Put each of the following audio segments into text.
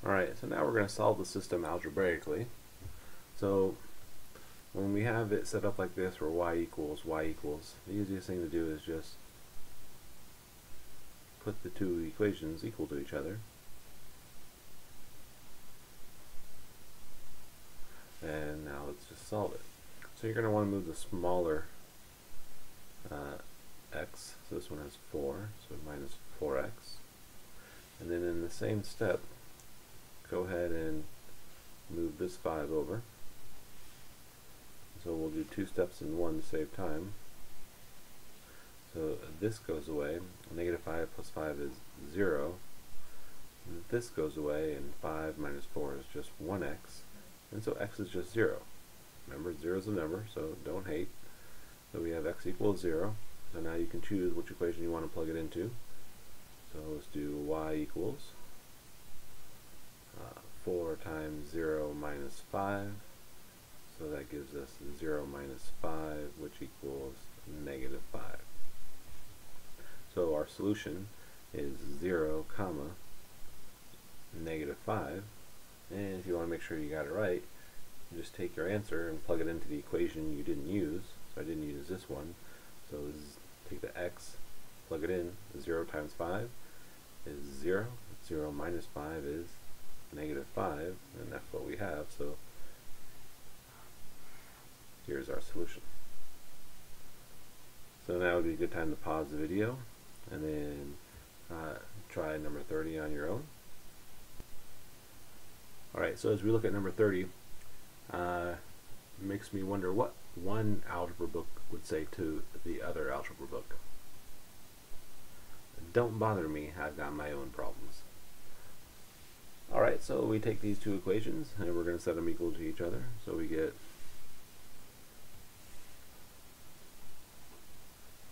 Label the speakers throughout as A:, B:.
A: Alright, so now we're going to solve the system algebraically. So when we have it set up like this where y equals, the easiest thing to do is just put the two equations equal to each other. And now let's just solve it. So you're going to want to move the smaller x, so this one has 4, so minus 4x. And then in the same step, go ahead and move this 5 over. So we'll do 2 steps in one to save time. So this goes away. Negative 5 plus 5 is 0. This goes away, and 5 minus 4 is just 1x. And so x is just 0. Remember, 0 is a number, so don't hate. So we have x equals 0. So now you can choose which equation you want to plug it into. So let's do y equals 4 times 0 minus 5. So that gives us 0 minus 5, which equals negative 5. So our solution is 0 comma negative 5. And if you want to make sure you got it right, you just take your answer and plug it into the equation you didn't use. So I didn't use this one. So take the x, plug it in. 0 times 5 is 0. 0 minus 5 is negative 5, and that's what we have. So here's our solution. So now would be a good time to pause the video and then try number 30 on your own. Alright, so as we look at number 30, it makes me wonder what one algebra book would say to the other algebra book. Don't bother me, I've got my own problems. Alright, so we take these two equations and we're going to set them equal to each other. So we get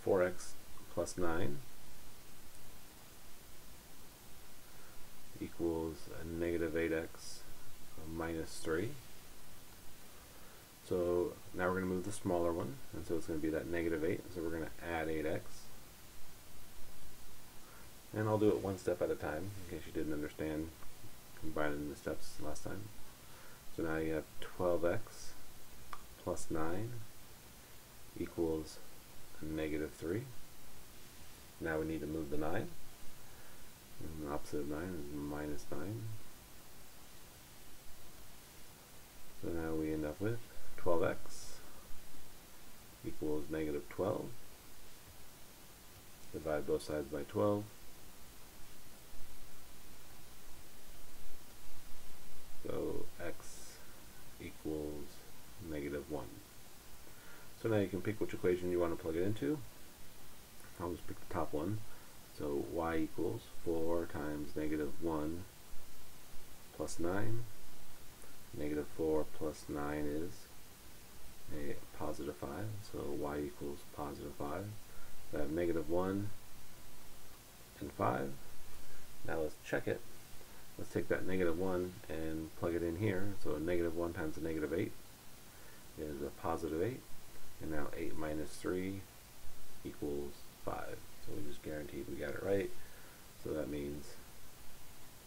A: 4x plus 9 equals a negative 8x minus 3. So now we're going to move the smaller one, and so it's going to be that negative 8, so we're going to add 8x. And I'll do it one step at a time, in case you didn't understand combining the steps last time. So now you have 12x plus 9 equals a negative 3. Now we need to move the 9. And the opposite of 9 is minus 9. So now we end up with 12x equals negative 12. Divide both sides by 12. So x equals negative 1. So now you can pick which equation you want to plug it into. I'll just pick the top one. So y equals 4 times negative 1 plus 9. Negative 4 plus 9 is a positive 5. So y equals positive 5. So I have negative 1 and 5. Now let's check it. Let's take that negative 1 and plug it in here. So a negative 1 times a negative 8 is a positive 8. And now 8 minus 3 equals 5. So we just guaranteed we got it right. So that means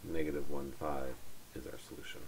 A: negative 1, 5 is our solution.